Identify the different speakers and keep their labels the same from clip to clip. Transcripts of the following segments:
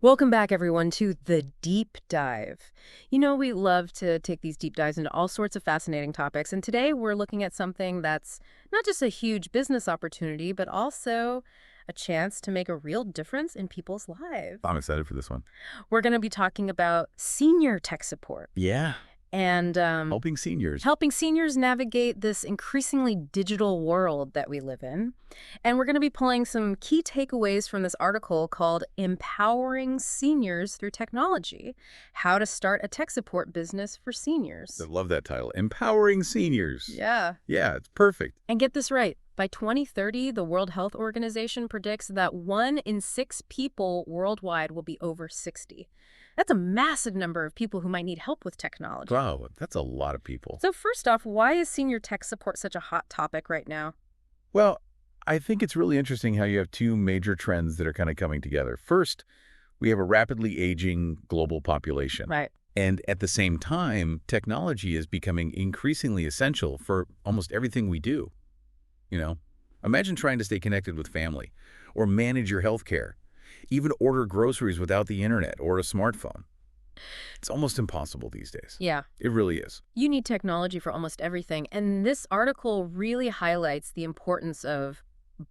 Speaker 1: Welcome back, everyone, to The Deep Dive. You know, we love to take these deep dives into all sorts of fascinating topics, and today we're looking at something that's not just a huge business opportunity, but also a chance to make a real difference in people's lives.
Speaker 2: I'm excited for this one.
Speaker 1: We're going to be talking about senior tech support
Speaker 2: Yeah.
Speaker 1: and
Speaker 2: Helping seniors.
Speaker 1: helping seniors navigate this increasingly digital world that we live in. And we're going to be pulling some key takeaways from this article called Empowering Seniors Through Technology: How to Start a Tech Support Business for
Speaker 2: I
Speaker 1: Seniors.
Speaker 2: love that title. Empowering seniors.
Speaker 1: Yeah.
Speaker 2: Yeah, it's perfect.
Speaker 1: And get this right. By 2030, the World Health Organization predicts that 1 in 6 people worldwide will be over 60. That's a massive number of people who might need help with technology.
Speaker 2: Wow, that's a lot of people.
Speaker 1: So first off, why is senior tech support such a hot topic right now?
Speaker 2: Well, I think it's really interesting how you have two major trends that are kind of coming together. First, we have a rapidly aging global population.
Speaker 1: Right.
Speaker 2: And at the same time, technology is becoming increasingly essential for almost everything we do. You know, imagine trying to stay connected with family or manage your health care, even order groceries without the internet or a smartphone. It's almost impossible these days.
Speaker 1: Yeah.
Speaker 2: It really is.
Speaker 1: You need technology for almost everything. And this article really highlights the importance of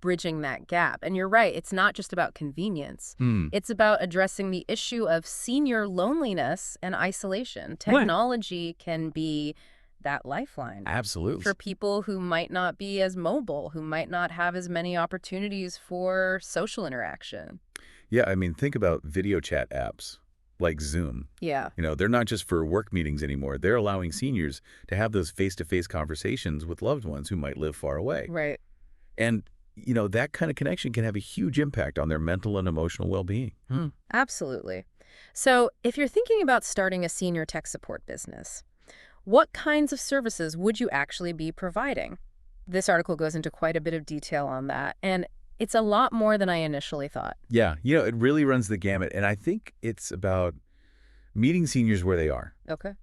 Speaker 1: bridging that gap. And you're right, it's not just about convenience. It's about addressing the issue of senior loneliness and isolation. Technology can be that lifeline
Speaker 2: Absolutely.
Speaker 1: for people who might not be as mobile, who might not have as many opportunities for social interaction.
Speaker 2: Yeah, I mean, think about video chat apps like Zoom.
Speaker 1: Yeah.
Speaker 2: They're not just for work meetings anymore. They're allowing seniors to have those face-to-face conversations with loved ones who might live far away.
Speaker 1: Right.
Speaker 2: And, that kind of connection can have a huge impact on their mental and emotional well-being.
Speaker 1: Absolutely. So if you're thinking about starting a senior tech support business, what kinds of services would you actually be providing? This article goes into quite a bit of detail on that, and it's a lot more than I initially thought.
Speaker 2: Yeah, it really runs the gamut. And I think it's about meeting seniors where they are,
Speaker 1: Okay.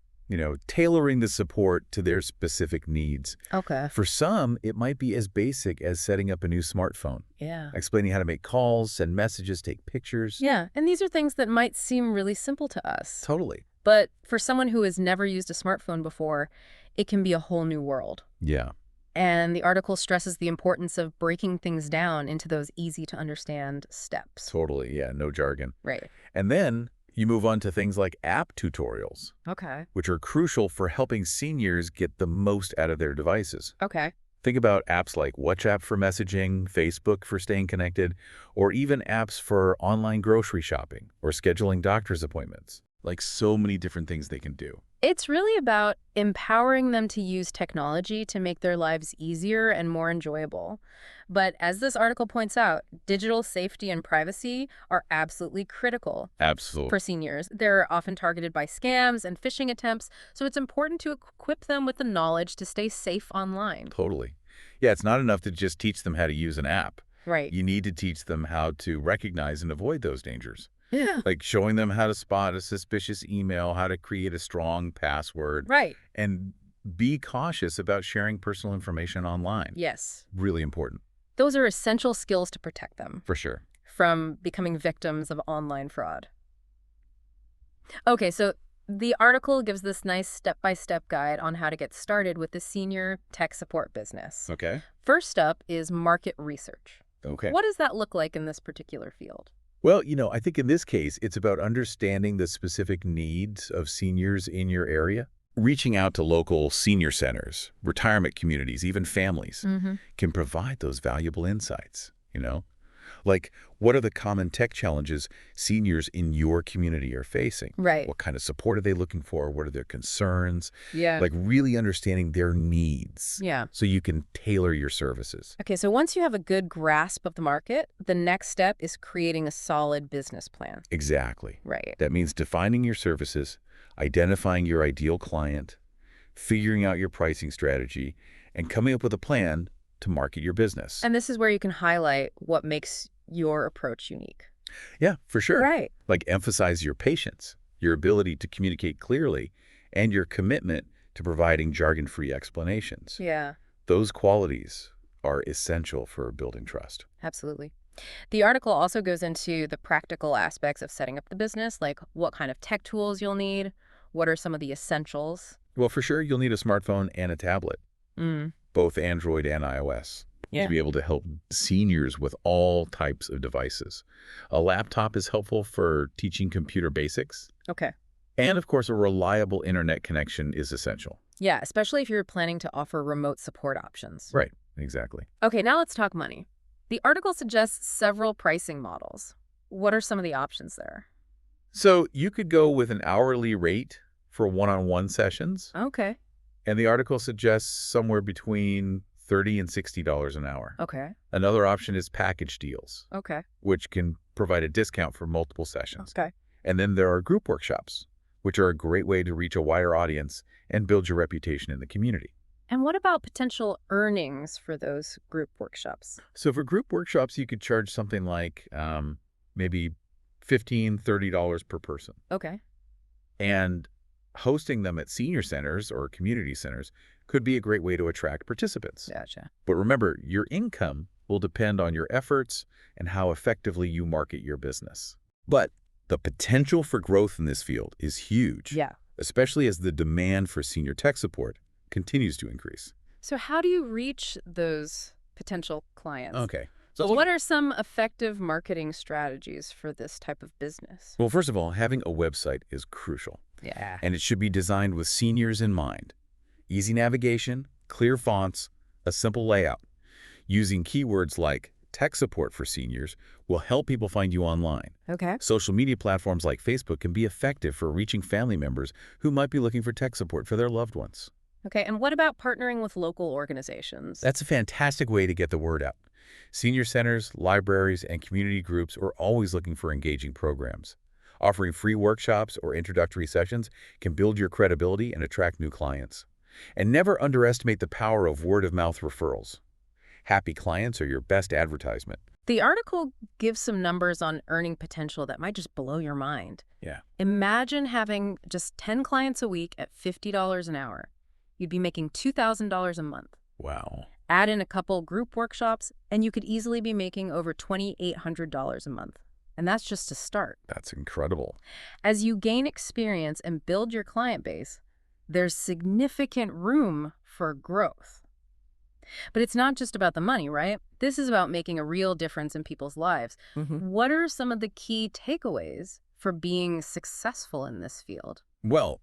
Speaker 2: tailoring the support to their specific needs.
Speaker 1: Okay.
Speaker 2: For some, it might be as basic as setting up a new smartphone,
Speaker 1: Yeah.
Speaker 2: explaining how to make calls, send messages, take pictures.
Speaker 1: Yeah, and these are things that might seem really simple to us.
Speaker 2: Totally.
Speaker 1: But for someone who has never used a smartphone before, it can be a whole new world.
Speaker 2: Yeah.
Speaker 1: And the article stresses the importance of breaking things down into those easy-to-understand steps.
Speaker 2: Totally. Yeah. No jargon.
Speaker 1: Right.
Speaker 2: And then you move on to things like app tutorials,
Speaker 1: Okay.
Speaker 2: which are crucial for helping seniors get the most out of their devices.
Speaker 1: Okay.
Speaker 2: Think about apps like WhatsApp for messaging, Facebook for staying connected, or even apps for online grocery shopping or scheduling doctor's appointments. Like so many different things they can do.
Speaker 1: It's really about empowering them to use technology to make their lives easier and more enjoyable. But as this article points out, digital safety and privacy are absolutely critical
Speaker 2: Absolutely.
Speaker 1: for seniors. They're often targeted by scams and phishing attempts, so it's important to equip them with the knowledge to stay safe online.
Speaker 2: Totally. Yeah, it's not enough to just teach them how to use an app.
Speaker 1: Right.
Speaker 2: You need to teach them how to recognize and avoid those dangers.
Speaker 1: Yeah.
Speaker 2: Like showing them how to spot a suspicious email, how to create a strong password,
Speaker 1: Right.
Speaker 2: and be cautious about sharing personal information online.
Speaker 1: Yes.
Speaker 2: Really important.
Speaker 1: Those are essential skills to protect them
Speaker 2: For sure.
Speaker 1: from becoming victims of online fraud. Okay, so the article gives this nice step-by-step guide on how to get started with the senior tech support business.
Speaker 2: Okay.
Speaker 1: First up is market research.
Speaker 2: Okay.
Speaker 1: What does that look like in this particular field?
Speaker 2: Well, I think in this case, it's about understanding the specific needs of seniors in your area. Reaching out to local senior centers, retirement communities, even families can provide those valuable insights. Like, what are the common tech challenges seniors in your community are facing?
Speaker 1: Right.
Speaker 2: What kind of support are they looking for? What are their concerns?
Speaker 1: Yeah.
Speaker 2: Like really understanding their needs
Speaker 1: Yeah.
Speaker 2: so you can tailor your services.
Speaker 1: Okay, so once you have a good grasp of the market, the next step is creating a solid business plan.
Speaker 2: Exactly.
Speaker 1: Right.
Speaker 2: That means defining your services, identifying your ideal client, figuring out your pricing strategy, and coming up with a plan to market your business.
Speaker 1: And this is where you can highlight what makes your approach unique.
Speaker 2: Yeah, for sure.
Speaker 1: Right.
Speaker 2: Like emphasize your patience, your ability to communicate clearly, and your commitment to providing jargon-free explanations.
Speaker 1: Yeah,
Speaker 2: Those qualities are essential for building trust.
Speaker 1: absolutely. The article also goes into the practical aspects of setting up the business, like what kind of tech tools you'll need, what are some of the essentials.
Speaker 2: Well, for sure, you'll need a smartphone and a tablet,
Speaker 1: Mm.
Speaker 2: both Android and iOS, to
Speaker 1: Yeah.
Speaker 2: be able to help seniors with all types of devices. A laptop is helpful for teaching computer basics.
Speaker 1: Okay.
Speaker 2: And, of course, a reliable internet connection is essential.
Speaker 1: Yeah, especially if you're planning to offer remote support options.
Speaker 2: Right, exactly.
Speaker 1: Okay, now let's talk money. The article suggests several pricing models. What are some of the options there?
Speaker 2: So you could go with an hourly rate for one-on-one sessions,
Speaker 1: Okay.
Speaker 2: and the article suggests somewhere between $30 and $60 an hour.
Speaker 1: Okay.
Speaker 2: Another option is package deals,
Speaker 1: Okay.
Speaker 2: which can provide a discount for multiple sessions.
Speaker 1: Okay.
Speaker 2: And then there are group workshops, which are a great way to reach a wider audience and build your reputation in the community.
Speaker 1: And what about potential earnings for those group workshops?
Speaker 2: So for group workshops, you could charge something like maybe $15, $30 per person.
Speaker 1: Okay.
Speaker 2: And hosting them at senior centers or community centers could be a great way to attract participants.
Speaker 1: Gotcha.
Speaker 2: But remember, your income will depend on your efforts and how effectively you market your business. But the potential for growth in this field is huge,
Speaker 1: Yeah.
Speaker 2: especially as the demand for senior tech support continues to increase.
Speaker 1: So how do you reach those potential clients?
Speaker 2: Okay.
Speaker 1: So what are some effective marketing strategies for this type of business?
Speaker 2: Well, first of all, having a website is crucial,
Speaker 1: Yeah.
Speaker 2: and it should be designed with seniors in mind. Easy navigation, clear fonts, a simple layout. Using keywords like tech support for seniors will help people find you online.
Speaker 1: Okay.
Speaker 2: Social media platforms like Facebook can be effective for reaching family members who might be looking for tech support for their loved ones.
Speaker 1: Okay, and what about partnering with local organizations?
Speaker 2: That's a fantastic way to get the word out. Senior centers, libraries, and community groups are always looking for engaging programs. Offering free workshops or introductory sessions can build your credibility and attract new clients. And never underestimate the power of word-of-mouth referrals. Happy clients are your best advertisement.
Speaker 1: The article gives some numbers on earning potential that might just blow your mind.
Speaker 2: Yeah.
Speaker 1: Imagine having just 10 clients a week at $50 an hour. You'd be making $2,000 a month.
Speaker 2: Wow.
Speaker 1: Add in a couple group workshops, and you could easily be making over $2,800 a month. And that's just to start.
Speaker 2: That's incredible.
Speaker 1: As you gain experience and build your client base, there's significant room for growth. But it's not just about the money, right? This is about making a real difference in people's lives. What are some of the key takeaways for being successful in this field?
Speaker 2: Well,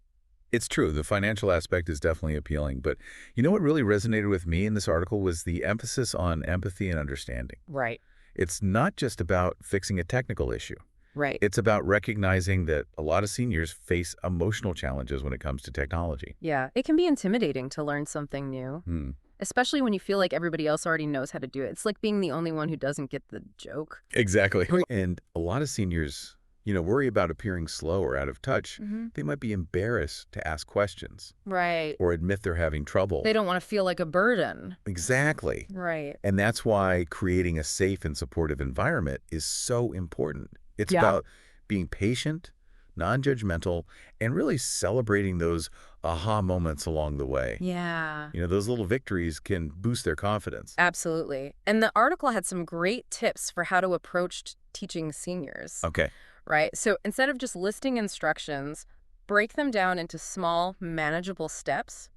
Speaker 2: it's true. The financial aspect is definitely appealing. But you know what really resonated with me in this article was the emphasis on empathy and understanding.
Speaker 1: Right.
Speaker 2: It's not just about fixing a technical issue.
Speaker 1: Right.
Speaker 2: It's about recognizing that a lot of seniors face emotional challenges when it comes to technology.
Speaker 1: Yeah, it can be intimidating to learn something new, especially when you feel like everybody else already knows how to do it. It's like being the only one who doesn't get the joke.
Speaker 2: Exactly. And a lot of seniors, worry about appearing slow or out of touch. They might be embarrassed to ask questions
Speaker 1: Right.
Speaker 2: or admit they're having trouble.
Speaker 1: They don't want to feel like a burden.
Speaker 2: Exactly.
Speaker 1: Right.
Speaker 2: And that's why creating a safe and supportive environment is so important. It's
Speaker 1: Yeah.
Speaker 2: about being patient, non-judgmental, and really celebrating those aha moments along the way.
Speaker 1: Yeah.
Speaker 2: Those little victories can boost their confidence.
Speaker 1: Absolutely. And the article had some great tips for how to approach teaching seniors.
Speaker 2: Okay.
Speaker 1: Right? So instead of just listing instructions, break them down into small, manageable steps.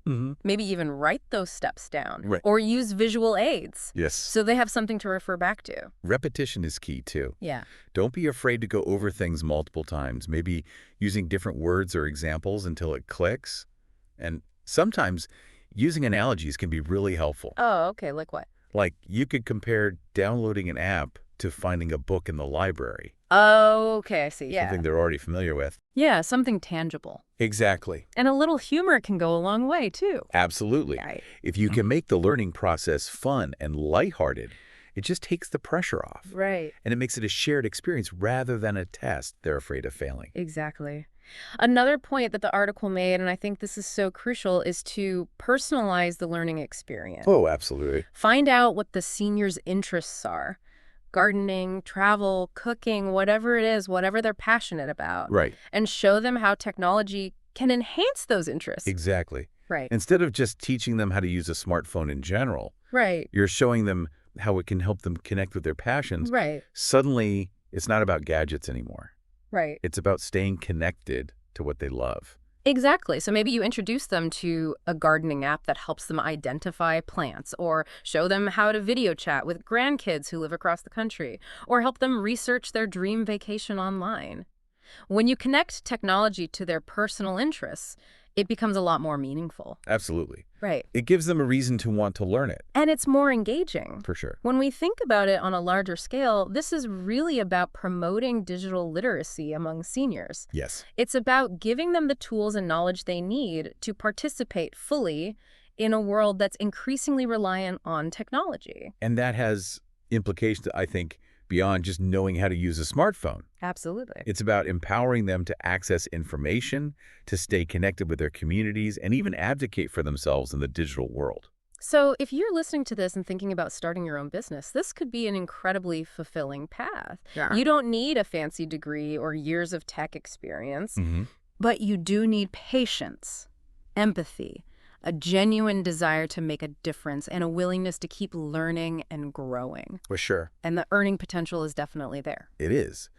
Speaker 1: Maybe even write those steps down.
Speaker 2: Right.
Speaker 1: Or use visual aids.
Speaker 2: Yes.
Speaker 1: So they have something to refer back to.
Speaker 2: Repetition is key, too.
Speaker 1: Yeah.
Speaker 2: Don't be afraid to go over things multiple times, maybe using different words or examples until it clicks. And sometimes using analogies can be really helpful.
Speaker 1: Oh, okay. Like what?
Speaker 2: Like you could compare downloading an app to finding a book in the library.
Speaker 1: Oh, okay. I see. Yeah.
Speaker 2: Something they're already familiar with.
Speaker 1: Yeah, something tangible.
Speaker 2: Exactly.
Speaker 1: And a little humor can go a long way, too.
Speaker 2: Absolutely.
Speaker 1: Right.
Speaker 2: If you can make the learning process fun and lighthearted, it just takes the pressure off.
Speaker 1: Right.
Speaker 2: And it makes it a shared experience rather than a test they're afraid of failing.
Speaker 1: Exactly. Another point that the article made, and I think this is so crucial, is to personalize the learning experience.
Speaker 2: Oh, absolutely.
Speaker 1: Find out what the seniors' interests are. Gardening, travel, cooking, whatever it is, whatever they're passionate about.
Speaker 2: Right.
Speaker 1: And show them how technology can enhance those interests.
Speaker 2: Exactly.
Speaker 1: Right.
Speaker 2: Instead of just teaching them how to use a smartphone in general,
Speaker 1: Right.
Speaker 2: you're showing them how it can help them connect with their passions,
Speaker 1: Right,
Speaker 2: suddenly it's not about gadgets anymore.
Speaker 1: right.
Speaker 2: It's about staying connected to what they love.
Speaker 1: Exactly. So maybe you introduce them to a gardening app that helps them identify plants, or show them how to video chat with grandkids who live across the country, or help them research their dream vacation online. When you connect technology to their personal interests, it becomes a lot more meaningful.
Speaker 2: Absolutely.
Speaker 1: Right.
Speaker 2: It gives them a reason to want to learn it,
Speaker 1: And it's more engaging.
Speaker 2: for sure.
Speaker 1: When we think about it on a larger scale, this is really about promoting digital literacy among seniors.
Speaker 2: Yes.
Speaker 1: It's about giving them the tools and knowledge they need to participate fully in a world that's increasingly reliant on technology.
Speaker 2: And that has implications, I think, beyond just knowing how to use a smartphone.
Speaker 1: Absolutely.
Speaker 2: It's about empowering them to access information, to stay connected with their communities, and even advocate for themselves in the digital world.
Speaker 1: So, if you're listening to this and thinking about starting your own business, this could be an incredibly fulfilling path.
Speaker 2: Yeah.
Speaker 1: You don't need a fancy degree or years of tech experience,
Speaker 2: Mm-hmm.
Speaker 1: but you do need patience, empathy, a genuine desire to make a difference, and a willingness to keep learning and growing.
Speaker 2: For sure.
Speaker 1: And the earning potential is definitely there.
Speaker 2: It is.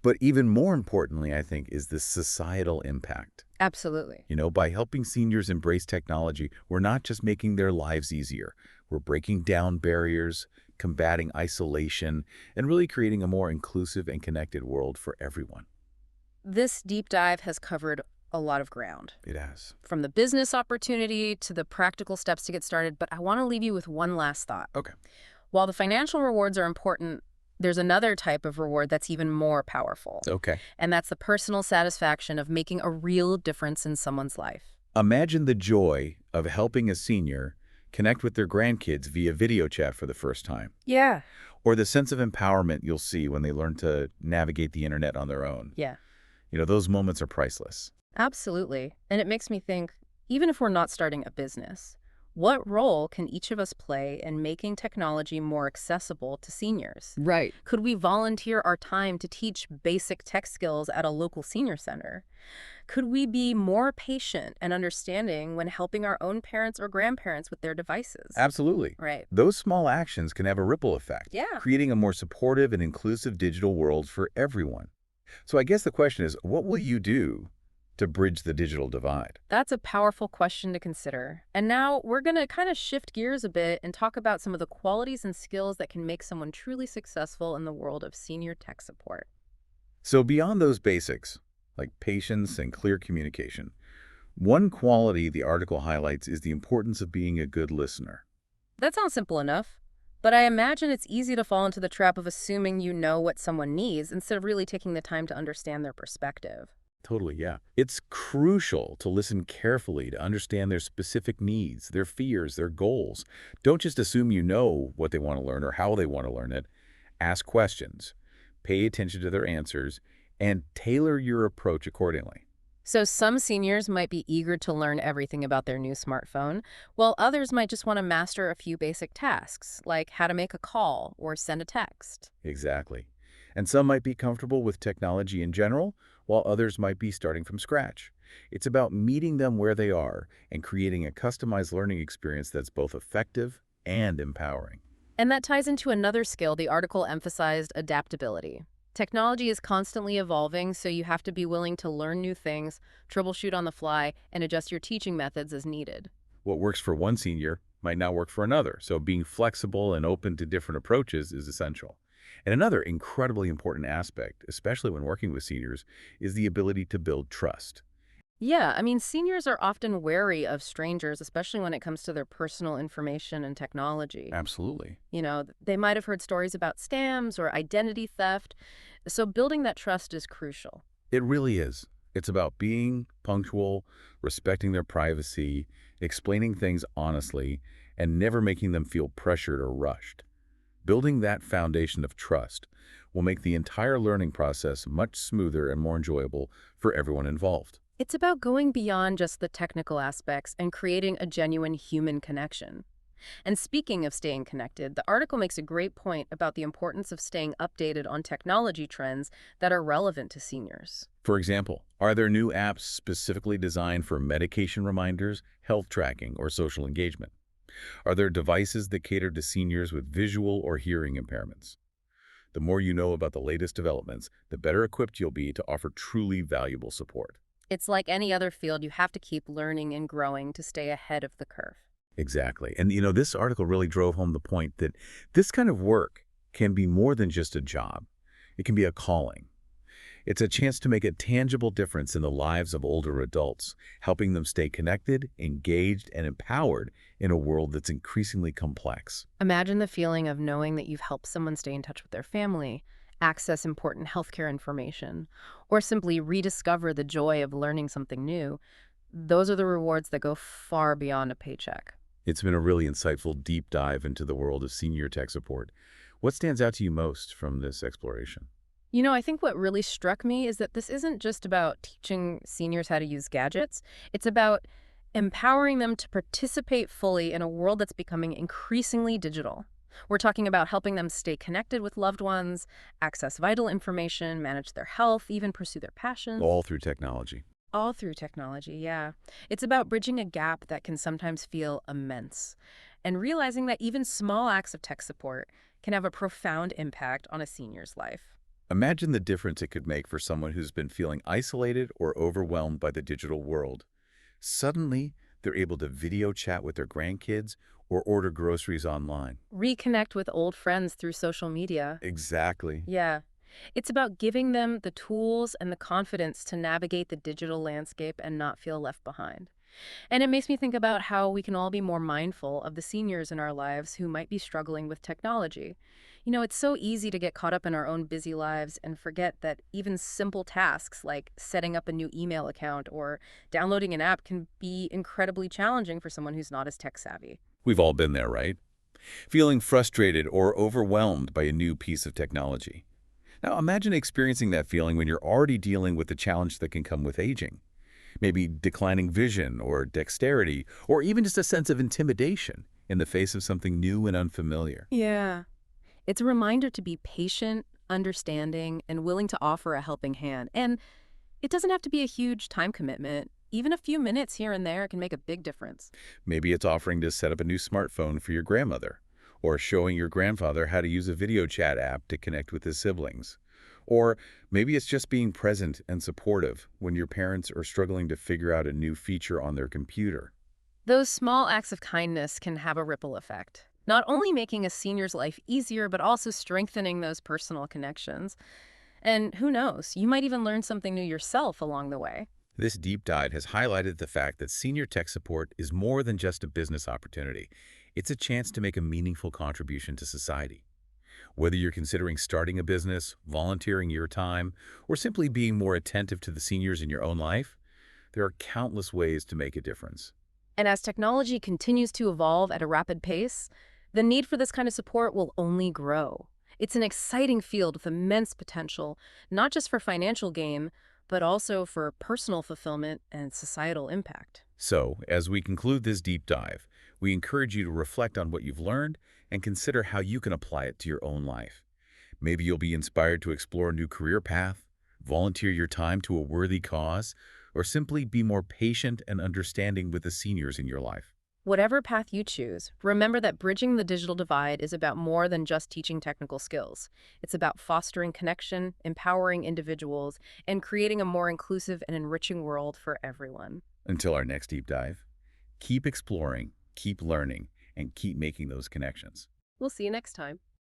Speaker 2: But even more importantly, I think, is the societal impact.
Speaker 1: Absolutely.
Speaker 2: By helping seniors embrace technology, we're not just making their lives easier. We're breaking down barriers, combating isolation, and really creating a more inclusive and connected world for everyone.
Speaker 1: This deep dive has covered a lot of ground,
Speaker 2: It has.
Speaker 1: from the business opportunity to the practical steps to get started, but I want to leave you with one last thought.
Speaker 2: Okay.
Speaker 1: While the financial rewards are important, there's another type of reward that's even more powerful,
Speaker 2: Okay.
Speaker 1: and that's the personal satisfaction of making a real difference in someone's life.
Speaker 2: Imagine the joy of helping a senior connect with their grandkids via video chat for the first time,
Speaker 1: Yeah.
Speaker 2: or the sense of empowerment you'll see when they learn to navigate the internet on their own.
Speaker 1: Yeah,
Speaker 2: Those moments are priceless.
Speaker 1: absolutely. And it makes me think, even if we're not starting a business, what role can each of us play in making technology more accessible to seniors?
Speaker 2: Right.
Speaker 1: Could we volunteer our time to teach basic tech skills at a local senior center? Could we be more patient and understanding when helping our own parents or grandparents with their devices?
Speaker 2: Absolutely.
Speaker 1: Right.
Speaker 2: Those small actions can have a ripple effect,
Speaker 1: Yeah.
Speaker 2: creating a more supportive and inclusive digital world for everyone. So I guess the question is, what will you do to bridge the digital divide?
Speaker 1: That's a powerful question to consider. And now we're going to kind of shift gears a bit and talk about some of the qualities and skills that can make someone truly successful in the world of senior tech support.
Speaker 2: So beyond those basics, like patience and clear communication, one quality the article highlights is the importance of being a good listener.
Speaker 1: That sounds simple enough, but I imagine it's easy to fall into the trap of assuming you know what someone needs instead of really taking the time to understand their perspective.
Speaker 2: Totally, yeah. It's crucial to listen carefully to understand their specific needs, their fears, their goals. Don't just assume you know what they want to learn or how they want to learn it. Ask questions, pay attention to their answers, and tailor your approach accordingly.
Speaker 1: So some seniors might be eager to learn everything about their new smartphone, while others might just want to master a few basic tasks, like how to make a call or send a text.
Speaker 2: Exactly. And some might be comfortable with technology in general, while others might be starting from scratch. It's about meeting them where they are and creating a customized learning experience that's both effective and empowering.
Speaker 1: And that ties into another skill the article emphasized: adaptability. Technology is constantly evolving, so you have to be willing to learn new things, troubleshoot on the fly, and adjust your teaching methods as needed.
Speaker 2: What works for one senior might not work for another, so being flexible and open to different approaches is essential. And another incredibly important aspect, especially when working with seniors, is the ability to build trust.
Speaker 1: Yeah, I mean, seniors are often wary of strangers, especially when it comes to their personal information and technology.
Speaker 2: Absolutely.
Speaker 1: They might have heard stories about scams or identity theft, so building that trust is crucial.
Speaker 2: It really is. It's about being punctual, respecting their privacy, explaining things honestly, and never making them feel pressured or rushed. Building that foundation of trust will make the entire learning process much smoother and more enjoyable for everyone involved.
Speaker 1: It's about going beyond just the technical aspects and creating a genuine human connection. And speaking of staying connected, the article makes a great point about the importance of staying updated on technology trends that are relevant to seniors.
Speaker 2: For example, are there new apps specifically designed for medication reminders, health tracking, or social engagement? Are there devices that cater to seniors with visual or hearing impairments? The more you know about the latest developments, the better equipped you'll be to offer truly valuable support.
Speaker 1: It's like any other field, you have to keep learning and growing to stay ahead of the curve.
Speaker 2: Exactly. And, this article really drove home the point that this kind of work can be more than just a job. It can be a calling. It's a chance to make a tangible difference in the lives of older adults, helping them stay connected, engaged, and empowered in a world that's increasingly complex.
Speaker 1: Imagine the feeling of knowing that you've helped someone stay in touch with their family, access important healthcare information, or simply rediscover the joy of learning something new. Those are the rewards that go far beyond a paycheck.
Speaker 2: It's been a really insightful deep dive into the world of senior tech support. What stands out to you most from this exploration?
Speaker 1: I think what really struck me is that this isn't just about teaching seniors how to use gadgets. It's about empowering them to participate fully in a world that's becoming increasingly digital. We're talking about helping them stay connected with loved ones, access vital information, manage their health, even pursue their passions.
Speaker 2: All through technology.
Speaker 1: All through technology, yeah. It's about bridging a gap that can sometimes feel immense and realizing that even small acts of tech support can have a profound impact on a senior's life.
Speaker 2: Imagine the difference it could make for someone who's been feeling isolated or overwhelmed by the digital world. Suddenly, they're able to video chat with their grandkids or order groceries online.
Speaker 1: Reconnect with old friends through social media.
Speaker 2: Exactly.
Speaker 1: Yeah. It's about giving them the tools and the confidence to navigate the digital landscape and not feel left behind. And it makes me think about how we can all be more mindful of the seniors in our lives who might be struggling with technology. It's so easy to get caught up in our own busy lives and forget that even simple tasks like setting up a new email account or downloading an app can be incredibly challenging for someone who's not as tech savvy.
Speaker 2: We've all been there, right? Feeling frustrated or overwhelmed by a new piece of technology. Now, imagine experiencing that feeling when you're already dealing with the challenge that can come with aging. Maybe declining vision or dexterity, or even just a sense of intimidation in the face of something new and unfamiliar.
Speaker 1: Yeah. It's a reminder to be patient, understanding, and willing to offer a helping hand. And it doesn't have to be a huge time commitment. Even a few minutes here and there can make a big difference.
Speaker 2: Maybe it's offering to set up a new smartphone for your grandmother, or showing your grandfather how to use a video chat app to connect with his siblings. Or maybe it's just being present and supportive when your parents are struggling to figure out a new feature on their computer.
Speaker 1: Those small acts of kindness can have a ripple effect, not only making a senior's life easier, but also strengthening those personal connections. And who knows, you might even learn something new yourself along the way.
Speaker 2: This deep dive has highlighted the fact that senior tech support is more than just a business opportunity. It's a chance to make a meaningful contribution to society. Whether you're considering starting a business, volunteering your time, or simply being more attentive to the seniors in your own life, there are countless ways to make a difference.
Speaker 1: And as technology continues to evolve at a rapid pace, the need for this kind of support will only grow. It's an exciting field with immense potential, not just for financial gain, but also for personal fulfillment and societal impact.
Speaker 2: So, as we conclude this deep dive, we encourage you to reflect on what you've learned and consider how you can apply it to your own life. Maybe you'll be inspired to explore a new career path, volunteer your time to a worthy cause, or simply be more patient and understanding with the seniors in your life.
Speaker 1: Whatever path you choose, remember that bridging the digital divide is about more than just teaching technical skills. It's about fostering connection, empowering individuals, and creating a more inclusive and enriching world for everyone.
Speaker 2: Until our next deep dive, keep exploring, keep learning, and keep making those connections.
Speaker 1: We'll see you next time.